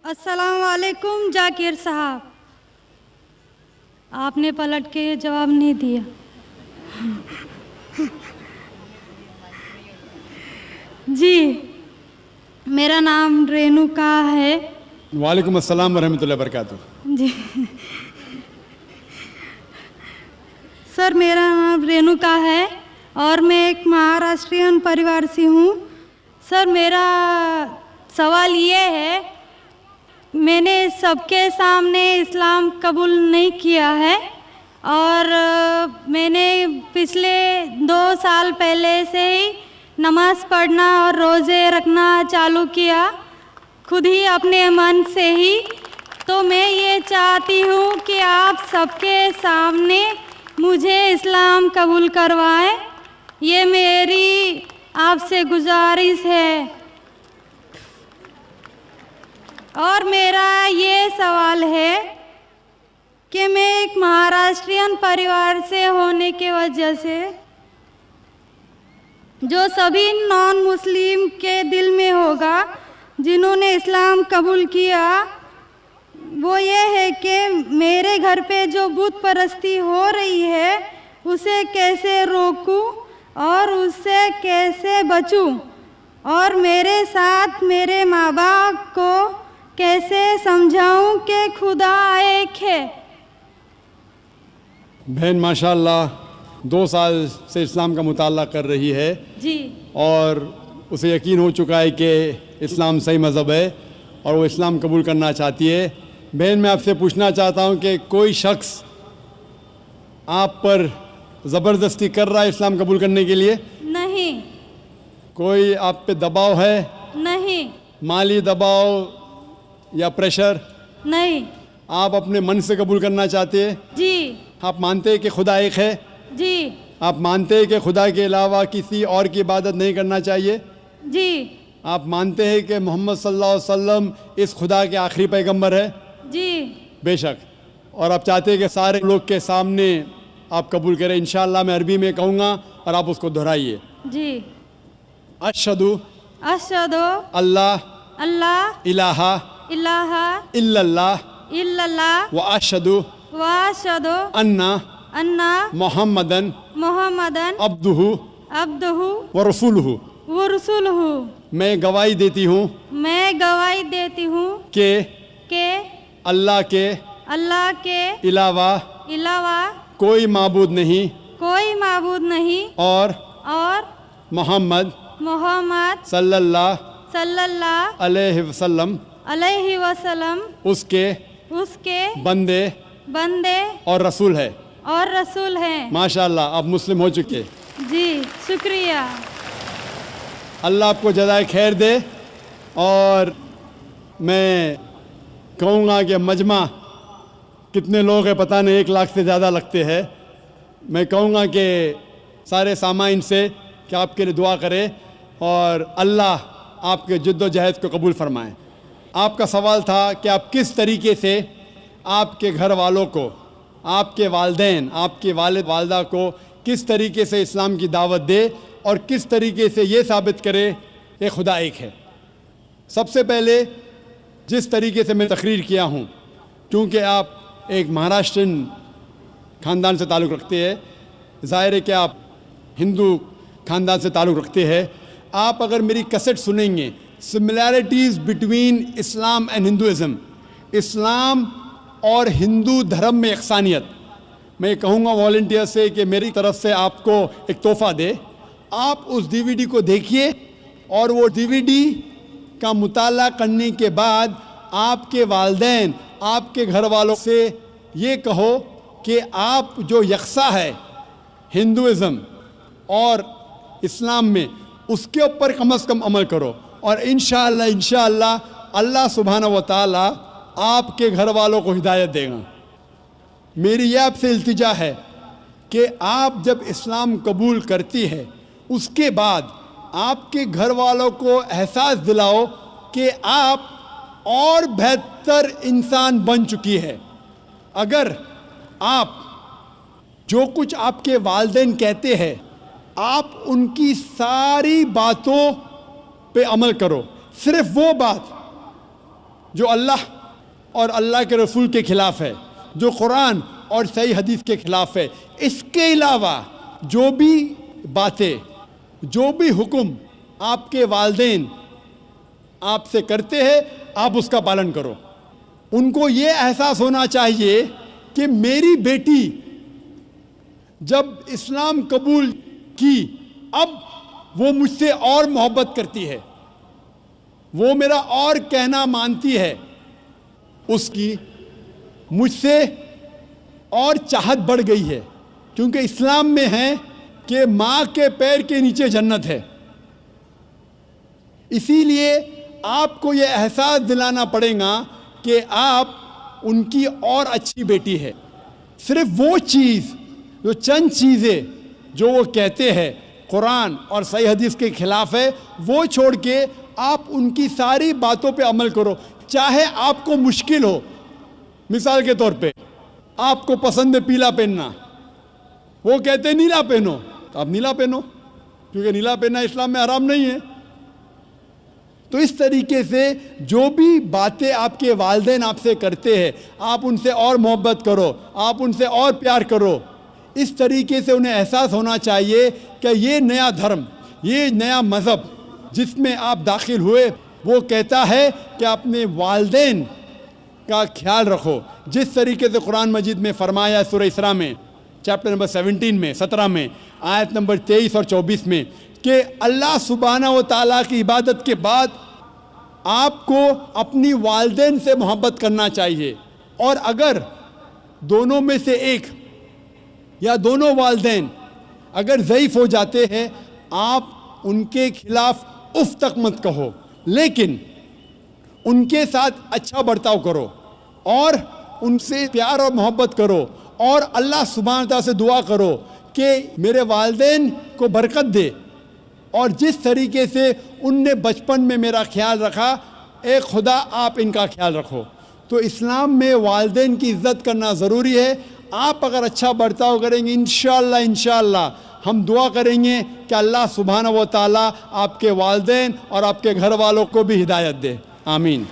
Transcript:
अस्सलाम वालेकुम जाकिर साहब, आपने पलट के जवाब नहीं दिया। जी, मेरा नाम रेणुका है। वालेकुम अस्सलाम वरहमतुल्लाहि वबरकातुहू। जी सर, मेरा नाम रेणुका है और मैं एक महाराष्ट्रियन परिवार से हूँ। सर, मेरा सवाल ये है, मैंने सबके सामने इस्लाम कबूल नहीं किया है और मैंने पिछले 2 साल पहले से ही नमाज़ पढ़ना और रोज़े रखना चालू किया, खुद ही अपने मन से ही। तो मैं ये चाहती हूँ कि आप सबके सामने मुझे इस्लाम कबूल करवाएं, ये मेरी आपसे गुजारिश है। और मेरा ये सवाल है कि मैं एक महाराष्ट्रियन परिवार से होने की वजह से जो सभी नॉन मुस्लिम के दिल में होगा जिन्होंने इस्लाम कबूल किया, वो ये है कि मेरे घर पे जो बुत परस्ती हो रही है उसे कैसे रोकूं और उससे कैसे बचूं, और मेरे साथ मेरे माँ बाप को कैसे समझाऊं कि खुदा एक है। बहन माशाअल्लाह 2 साल से इस्लाम का मुताला कर रही है जी, और उसे यकीन हो चुका है कि इस्लाम सही मज़हब है और वो इस्लाम कबूल करना चाहती है। बहन, मैं आपसे पूछना चाहता हूँ कि कोई शख्स आप पर ज़बरदस्ती कर रहा है इस्लाम कबूल करने के लिए? नहीं। कोई आप पे दबाव है? नहीं। माली दबाव या प्रेशर? नहीं। आप अपने मन से कबूल करना चाहते हैं? जी। आप मानते हैं कि खुदा एक है? जी। आप मानते हैं कि खुदा के अलावा किसी और की इबादत नहीं करना चाहिए? जी। आप मानते हैं कि मोहम्मद सल्लल्लाहु अलैहि वसल्लम इस खुदा के आखिरी पैगंबर है? जी। बेशक। और आप चाहते हैं कि सारे लोग के सामने आप कबूल करें? इंशाअल्लाह मैं अरबी में कहूँगा और आप उसको दोहराइए। जी। अशहदु अशहदु अल्लाह अल्लाह इलाहा इलाहा इल्लल्लाह इल्लल्लाह व अशहदु व अशहदु अन्ना अन्ना मोहम्मदन मुहम्मदन अब्दुहु अब्दुहु व रसूलुहु। व रसूलुहु। मैं गवाही देती हूँ मैं गवाही देती हूँ कि अल्लाह के अलावा कोई माबूद माबूद नहीं और मोहम्मद सल्लल्लाहु अलैहि वसल्लम उसके बंदे और रसूल है। माशाअल्लाह, आप मुस्लिम हो चुके। जी, शुक्रिया। अल्लाह आपको जज़ाए खैर दे। और मैं कहूँगा कि मजमा कितने लोग हैं पता नहीं, 1 लाख से ज़्यादा लगते हैं। मैं कहूँगा कि सारे सामाइन से कि आपके लिए दुआ करें और अल्लाह आपके जद्दोजहद को कबूल फरमाएं। आपका सवाल था कि आप किस तरीके से आपके घर वालों को, आपके वालिदैन, आपके वालिद वालदा को किस तरीके से इस्लाम की दावत दे और किस तरीके से ये साबित करे कि खुदा एक है। सबसे पहले जिस तरीके से मैं तकरीर किया हूँ, क्योंकि आप एक महाराष्ट्रियन ख़ानदान से ताल्लुक़ रखते हैं, ज़ाहिर है कि आप हिंदू ख़ानदान से ताल्लुक़ रखते हैं। आप अगर मेरी कैसेट सुनेंगे, similarities between Islam and Hinduism, इस्लाम और हिंदू धर्म में यकसानियत, मैं कहूँगा वॉलंटियर से कि मेरी तरफ से आपको एक तोहफ़ा दे। आप उस डीवीडी को देखिए और वो डीवीडी का मुताला करने के बाद आपके वालिदैन, आपके घर वालों से ये कहो कि आप जो यकसा है हिंदुइज़म और इस्लाम में, उसके ऊपर कम से कम अमल करो और इंशाअल्लाह अल्लाह सुब्हानहू व तआला आपके घर वालों को हिदायत देगा। मेरी यह आपसे इल्तिजा है कि आप जब इस्लाम कबूल करती है, उसके बाद आपके घर वालों को एहसास दिलाओ कि आप और बेहतर इंसान बन चुकी है। अगर आप जो कुछ आपके वालिदैन कहते हैं, आप उनकी सारी बातों पे अमल करो, सिर्फ वो बात جو اللہ اور اللہ کے رسول کے خلاف ہے، جو قرآن اور صحیح حدیث کے خلاف ہے۔ اس کے علاوہ جو بھی باتیں، جو بھی حکم آپ کے والدین آپ سے کرتے ہیں، آپ اس کا پالن کرو۔ ان کو یہ احساس ہونا چاہیے کہ میری بیٹی جب اسلام قبول کی، اب وہ مجھ سے اور محبت کرتی ہے، وہ میرا اور کہنا مانتی ہے، اس کی مجھ سے اور چاہت بڑھ گئی ہے، کیونکہ اسلام میں ہے کہ ماں کے پیر کے نیچے جنت ہے۔ اسی لیے آپ کو یہ احساس دلانا پڑے گا کہ آپ ان کی اور اچھی بیٹی ہے۔ صرف وہ چیز، جو چند چیزیں جو وہ کہتے ہیں قرآن اور صحیح حدیث کے خلاف ہے، وہ چھوڑ کے آپ ان کی ساری باتوں پہ عمل کرو، چاہے آپ کو مشکل ہو۔ مثال کے طور پہ آپ کو پسند ہے پیلا پہننا، وہ کہتے ہیں نیلا پہنو، تو آپ نیلا پہنو، کیونکہ نیلا پہننا اسلام میں حرام نہیں ہے۔ تو اس طریقے سے جو بھی باتیں آپ کے والدین آپ سے کرتے ہیں، آپ ان سے اور محبت کرو، آپ ان سے اور پیار کرو۔ اس طریقے سے انہیں احساس ہونا چاہیے کہ یہ نیا دھرم، یہ نیا مذہب جس میں آپ داخل ہوئے، وہ کہتا ہے کہ اپنے والدین کا خیال رکھو، جس طریقے سے قرآن مجید میں فرمایا سورہ اسراء میں چیپٹر نمبر 17 میں آیت نمبر 23 اور 24 میں کہ اللہ سبحانہ و تعالیٰ کی عبادت کے بعد آپ کو اپنی والدین سے محبت کرنا چاہیے، اور اگر دونوں میں سے ایک یا دونوں والدین اگر ضعیف ہو جاتے ہیں، آپ ان کے خلاف اف تک مت کہو، لیکن ان کے ساتھ اچھا برتاؤ کرو اور ان سے پیار اور محبت کرو، اور اللہ سبحانہ تعالیٰ سے دعا کرو کہ میرے والدین کو برکت دے، اور جس طریقے سے ان نے بچپن میں میرا خیال رکھا، اے خدا آپ ان کا خیال رکھو۔ تو اسلام میں والدین کی عزت کرنا ضروری ہے۔ آپ اگر اچھا برتاؤ کریں گے، انشاءاللہ ہم دعا کریں گے کہ اللہ سبحانہ و تعالیٰ آپ کے والدین اور آپ کے گھر والوں کو بھی ہدایت دے۔ آمین۔